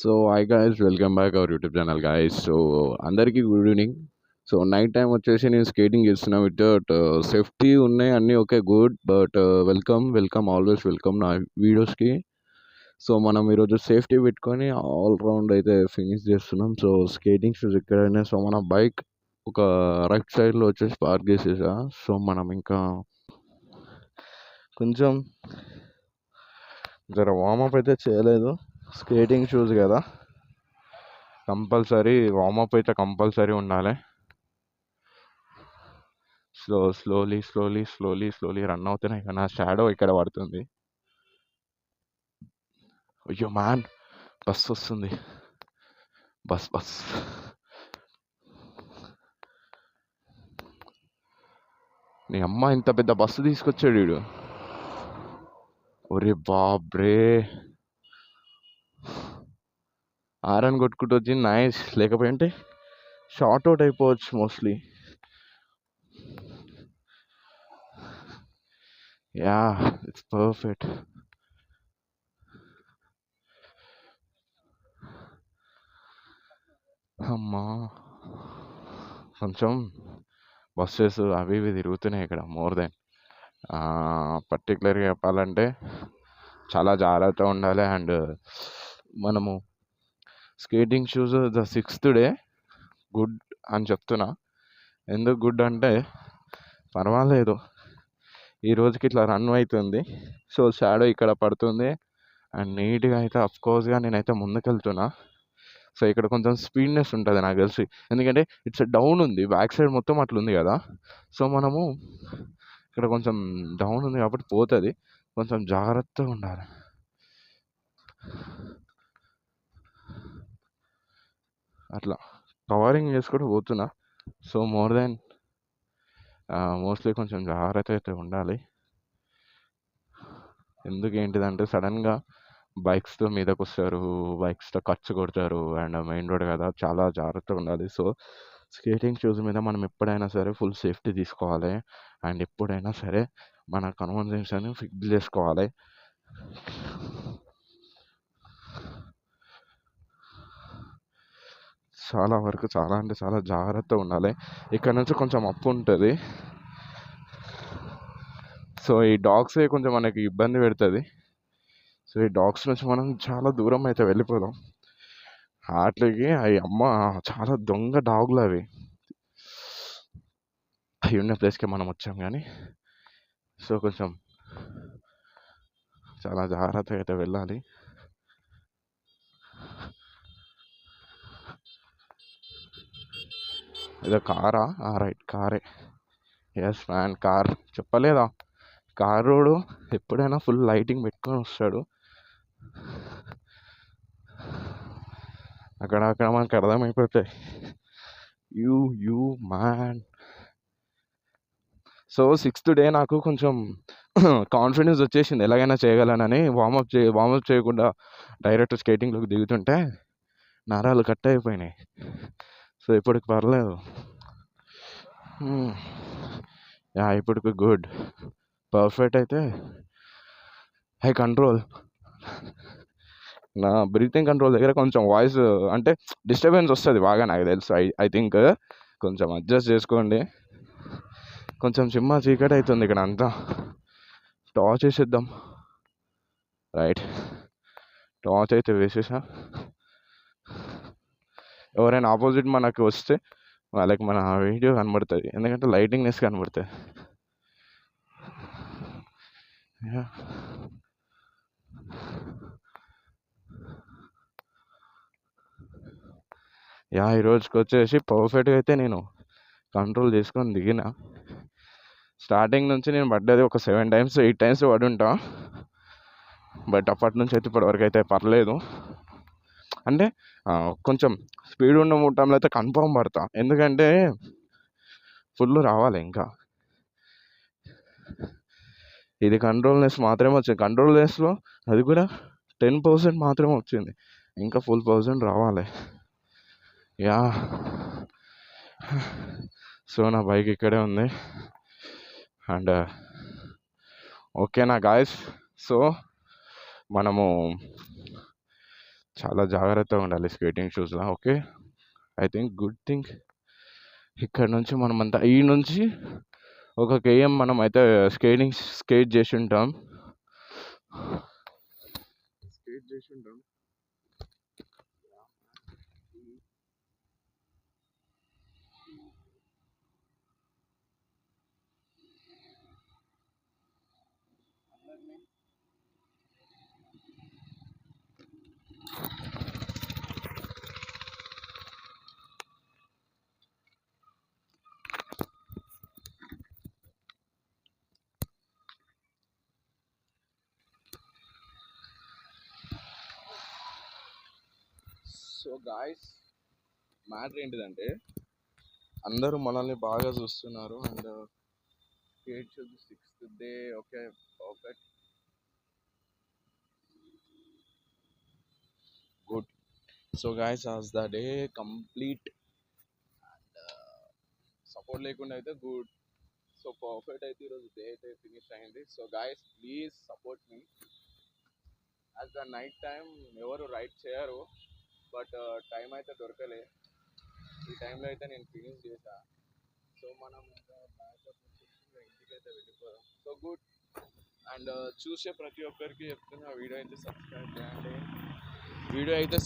So hi guys, welcome back our YouTube channel guys. So అందరికీ good evening. So night time వచ్చేసి నేను skating చేస్తున్నా without safety ఉన్నాయి, అన్నీ okay good. But welcome always welcome నా వీడియోస్కి. సో మనం ఈరోజు సేఫ్టీ పెట్టుకొని ఆల్ రౌండ్ అయితే ఫినిష్ చేస్తున్నాం. సో స్కేటింగ్ షూస్ ఎక్కడైనా, సో మన బైక్ ఒక రైట్ సైడ్లో వచ్చేసి పార్క్ చేసేసా. సో మనం ఇంకా కొంచెం జర వార్మప్ అయితే చేయలేదు. స్కేటింగ్ షూస్ కదా, కంపల్సరీ వార్మప్ అయితే కంపల్సరీ ఉండాలి. స్లోలీ రన్ అవుతున్నాయి. కానీ నా షాడో ఇక్కడ పడుతుంది. అయ్యో మ్యాన్, బస్ వస్తుంది. బస్ నీ అమ్మ, ఇంత పెద్ద బస్సు తీసుకొచ్చాడు వీడు. ఒరే బాబ్రే, ఆరన్ కొట్టుకుంటూ వచ్చి నైస్. లేకపోయింటే షార్ట్ అవుట్ అయిపోవచ్చు మోస్ట్లీ. Yeah, it's perfect. అమ్మా, కొంచెం బస్సెస్ అవి ఇవి తిరుగుతున్నాయి ఇక్కడ మోర్ దెన్. పర్టికులర్గా చెప్పాలంటే చాలా జాగ్రత్తగా ఉండాలి. అండ్ మనము skating shoes the 6th day good అని చెప్తున్నా. ఎందుకు గుడ్ అంటే, పర్వాలేదు, ఈ రోజుకి ఇట్లా రన్ అవుతుంది. సో షాడో ఇక్కడ పడుతుంది అండ్ నీట్గా అయితే అఫ్కోర్స్గా నేనైతే ముందుకెళ్తున్నా. సో ఇక్కడ కొంచెం స్పీడ్నెస్ ఉంటుంది నాకు తెలిసి, ఎందుకంటే ఇట్స్ డౌన్ ఉంది, బ్యాక్ సైడ్ మొత్తం అట్లుంది కదా. సో మనము ఇక్కడ కొంచెం డౌన్ ఉంది కాబట్టి పోతుంది, కొంచెం జాగ్రత్తగా ఉండాలి. అట్లా కవరింగ్ చేసుకుంటూ పోతున్నా. సో మోర్ దెన్ మోస్ట్లీ కొంచెం జాగ్రత్త అయితే ఉండాలి. ఎందుకు ఏంటిదంటే సడన్గా బైక్స్తో మీదకి వస్తారు, బైక్స్తో ఖర్చు కొడతారు. అండ్ మెయిన్ రోడ్ కదా, చాలా జాగ్రత్తగా ఉండాలి. సో స్కేటింగ్ షూస్ మీద మనం ఎప్పుడైనా సరే ఫుల్ సేఫ్టీ తీసుకోవాలి. అండ్ ఎప్పుడైనా సరే మన కన్వెన్షన్స్ ఫిక్స్ చేసుకోవాలి. చాలా వరకు చాలా అంటే చాలా జాగ్రత్తగా ఉండాలి. ఇక్కడ నుంచి కొంచెం అప్పు ఉంటుంది. సో ఈ డాగ్సే కొంచెం మనకి ఇబ్బంది పెడుతుంది. సో ఈ డాగ్స్ నుంచి మనం చాలా దూరం అయితే వెళ్ళిపోదాం. వాటికి అవి అమ్మ చాలా దొంగ డాగులు అవి. అవి ఉన్న ప్లేస్కి మనం వచ్చాం కానీ, సో కొంచెం చాలా జాగ్రత్తగా అయితే వెళ్ళాలి. ఏదో కారా? రైట్, కారే. Yes man, car. చెప్పలేదా, కారోడు ఎప్పుడైనా ఫుల్ లైటింగ్ పెట్టుకొని వస్తాడు. అక్కడ మనకు అర్థమైపోతాయి. You man. So 6th day నాకు కొంచెం కాన్ఫిడెన్స్ వచ్చేసింది, ఎలాగైనా చేయగలనని. వార్మప్ చేయకుండా డైరెక్ట్ స్కేటింగ్లోకి దిగుతుంటే నరాలు కట్ అయిపోయినాయి. సో ఇప్పటికి పర్లేదు. యా, ఇప్పటికి గుడ్, పర్ఫెక్ట్. అయితే హై కంట్రోల్, నా బ్రీతింగ్ కంట్రోల్ దగ్గర కొంచెం వాయిస్ అంటే డిస్టర్బెన్స్ వస్తుంది బాగా, నాకు తెలుసు. ఐ థింక్ కొంచెం అడ్జస్ట్ చేసుకోండి. కొంచెం చిమ్మ చీకటి అవుతుంది ఇక్కడ అంతా. టార్చ్ వేసేద్దాం. రైట్, టార్చ్ అయితే వేసేసా. ఎవరైనా ఆపోజిట్ మనకు వస్తే వాళ్ళకి మన వీడియో కనబడుతుంది, ఎందుకంటే లైటింగ్నెస్ కనబడుతుంది. యా, ఈ రోజుకి వచ్చేసి పర్ఫెక్ట్గా అయితే నేను కంట్రోల్ చేసుకొని దిగిన. స్టార్టింగ్ నుంచి నేను పడ్డది ఒక 7 times 8 times పడి ఉంటా. బట్ అప్పటి నుంచి అయితే ఇప్పటివరకు అయితే పర్లేదు. అంటే కొంచెం స్పీడ్ ఉన్న మూటంలో అయితే కన్ఫర్మ్ పడతా, ఎందుకంటే ఫుల్ రావాలి. ఇంకా ఇది కంట్రోల్నెస్ మాత్రమే వచ్చింది. కంట్రోల్నెస్లో అది కూడా 10% మాత్రమే వచ్చింది, ఇంకా ఫుల్ 100% రావాలి. యా, సో నా బైక్ ఇక్కడే ఉంది. అండ్ ఓకేనా గాయస్, సో మనము చాలా జాగ్రత్తగా ఉండాలి స్కేటింగ్ షూస్లో. Okay, I think good thing ఇక్కడ నుంచి మనమంతా ఈ నుంచి ఒక కేఎం మనం అయితే స్కేట్ చేసి ఉంటాం. సో గాయస్, మ్యాటర్ ఏంటిదంటే అందరూ మనల్ని బాగా చూస్తున్నారు and skate shoes 6th day. Okay, perfect, good. So guys, as the day complete and support లేకుండా అయితే గుడ్. సో పర్ఫెక్ట్ అయితే ఈరోజు డే అయితే ఫినిష్ అయింది. So guys, please support me. As the night time ఎవరు రైడ్ చేయరు, but time అయితే దొరకలే. ఈ టైంలో అయితే నేను ఫినిష్ చేశా. సో మనం ఇంకా బ్యాకప్ ఇంటికి అయితే వెళ్ళిపోదాం. So good. అండ్ చూసే ప్రతి ఒక్కరికి చెప్తున్నా, వీడియో అయితే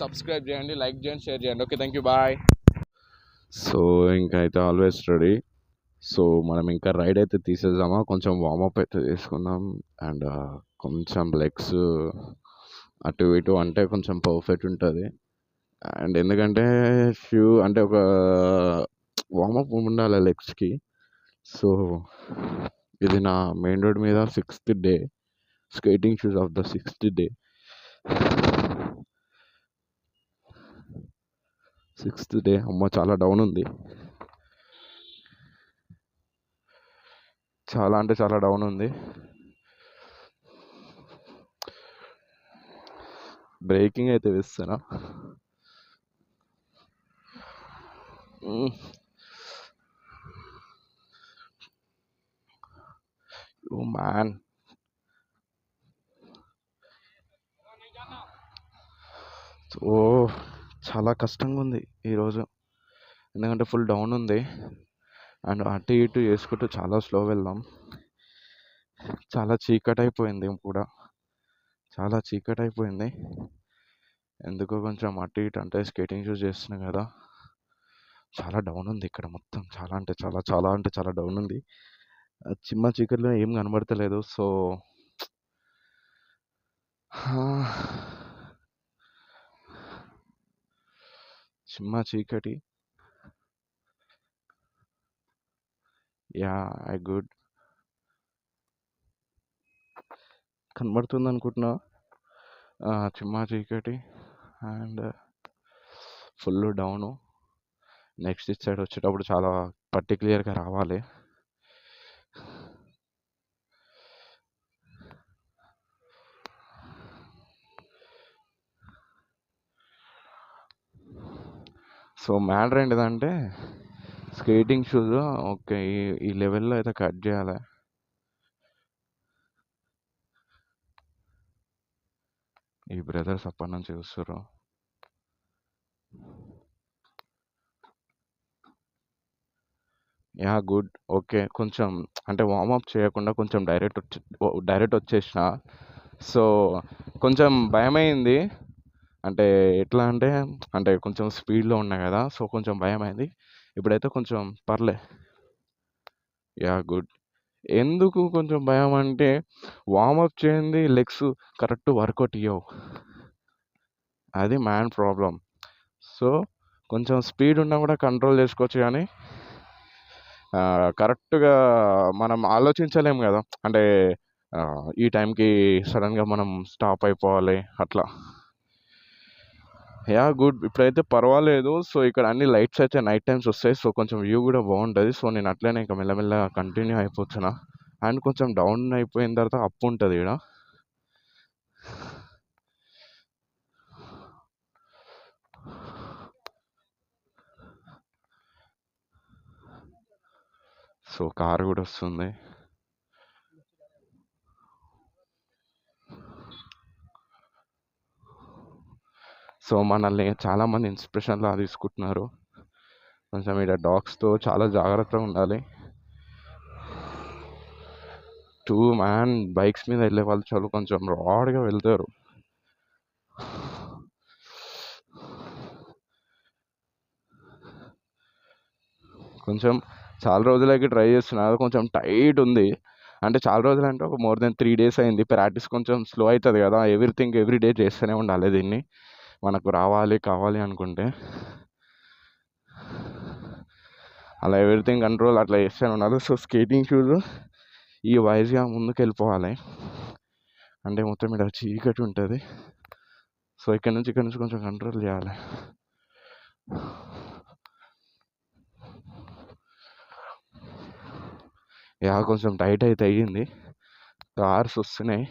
సబ్స్క్రైబ్ చేయండి, లైక్ చేయండి, షేర్ చేయండి. Okay, thank you, bye. So ఇంకా అయితే ఆల్వేస్ రెడీ. సో మనం ఇంకా రైడ్ అయితే తీసేద్దామా, కొంచెం వార్మప్ అయితే చేసుకుందాం అండ్ కొంచెం లెగ్స్ అటు ఇటు అంటే కొంచెం పర్ఫెక్ట్ ఉంటుంది. అండ్ ఎందుకంటే అంటే ఒక వార్మప్ ఉండాలి లెగ్స్కి. సో ఇది నా మెయిన్ రోడ్ మీద 6th day skating shoes of the 6th day. 6th day అమ్మ చాలా డౌన్ ఉంది, చాలా అంటే చాలా డౌన్ ఉంది. బ్రేకింగ్ అయితే వేస్తానా, ఓ మ్యాన్. ఓ చాలా కష్టంగా ఉంది ఈరోజు, ఎందుకంటే ఫుల్ డౌన్ ఉంది అండ్ అటు ఇటు చేసుకుంటూ చాలా స్లో వెళ్దాం. చాలా చీకటి అయిపోయింది కూడా, చాలా చీకటి అయిపోయింది. ఎందుకో కొంచెం అటు ఇటు అంటే స్కేటింగ్ షూస్ చేస్తున్నాం కదా, చాలా డౌన్ ఉంది ఇక్కడ మొత్తం. చాలా అంటే చాలా చాలా అంటే చాలా డౌన్ ఉంది. చిమ్మ చీకటిలో ఏం కనబడతలేదు. సో చిమ్మ చీకటి. యా, ఐ గుడ్ కనబడుతుంది అనుకుంటున్నా. చిమ్మ చీకటి అండ్ ఫుల్ డౌను. నెక్స్ట్ ఇటు సైడ్ వచ్చేటప్పుడు చాలా పర్టిక్యులర్గా రావాలి. సో మ్యాటర్ ఏంటిదంటే స్కేటింగ్ షూస్ ఓకే ఈ లెవెల్లో అయితే కట్ చేయాలి. ఈ బ్రదర్స్ అప్పటి నుంచి చూస్తారు. Yeah good. ఓకే, కొంచెం అంటే వార్మప్ చేయకుండా కొంచెం డైరెక్ట్ వచ్చేసిన. సో కొంచెం భయమైంది, అంటే ఎట్లా అంటే కొంచెం స్పీడ్లో ఉన్నా కదా, సో కొంచెం భయమైంది. ఇప్పుడైతే కొంచెం పర్లే. Yeah good. ఎందుకు కొంచెం భయం అంటే వార్మప్ చేయండి లెగ్స్ కరెక్ట్ వర్కౌట్ ఇవ్వవు, అది మ్యాన్ ప్రాబ్లం. సో కొంచెం స్పీడ్ ఉన్నా కూడా కంట్రోల్ చేసుకోవచ్చు, కానీ కరెక్ట్గా మనం ఆలోచించలేం కదా, అంటే ఈ టైంకి సడన్గా మనం స్టాప్ అయిపోవాలి అట్లా. Yeah good. ఇప్పుడైతే పర్వాలేదు. సో ఇక్కడ అన్ని లైట్స్ అయితే నైట్ టైమ్స్ వస్తాయి, సో కొంచెం వ్యూ కూడా బాగుంటుంది. సో నేను అట్లనే ఇంకా మెల్లమెల్లగా కంటిన్యూ అయిపోతున్నా. అండ్ కొంచెం డౌన్ అయిపోయిన తర్వాత అప్ ఉంటుంది ఇక్కడ. సో కారు కూడా వస్తుంది. సో మనల్ని చాలామంది ఇన్స్పిరేషన్లా తీసుకుంటున్నారు. కొంచెం ఇక్కడ డాగ్స్తో చాలా జాగ్రత్తగా ఉండాలి. 2 man బైక్స్ మీద వెళ్ళే వాళ్ళు చాలా కొంచెం రాడ్గా వెళ్తారు. కొంచెం చాలా రోజులకి ట్రై చేస్తున్నారు. కొంచెం టైట్ ఉంది. అంటే చాలా రోజులు అంటే ఒక మోర్ దెన్ 3 days అయింది. ప్రాక్టీస్ కొంచెం స్లో అవుతుంది కదా. ఎవ్రీథింగ్ ఎవ్రీ డే చేస్తూనే ఉండాలి దీన్ని, మనకు రావాలి కావాలి అనుకుంటే. అలా ఎవ్రీథింగ్ కంట్రోల్ అట్లా చేస్తూనే ఉండాలి. సో స్కేటింగ్ షూస్ ఈ వైజ్గా ముందుకు వెళ్ళిపోవాలి. అంటే మొత్తం ఇక్కడ చీకటి ఉంటుంది. సో ఇక్కడ నుంచి కొంచెం కంట్రోల్ చేయాలి. కొంచెం టైట్ అయితే అయ్యింది. కార్స్ వస్తున్నాయి.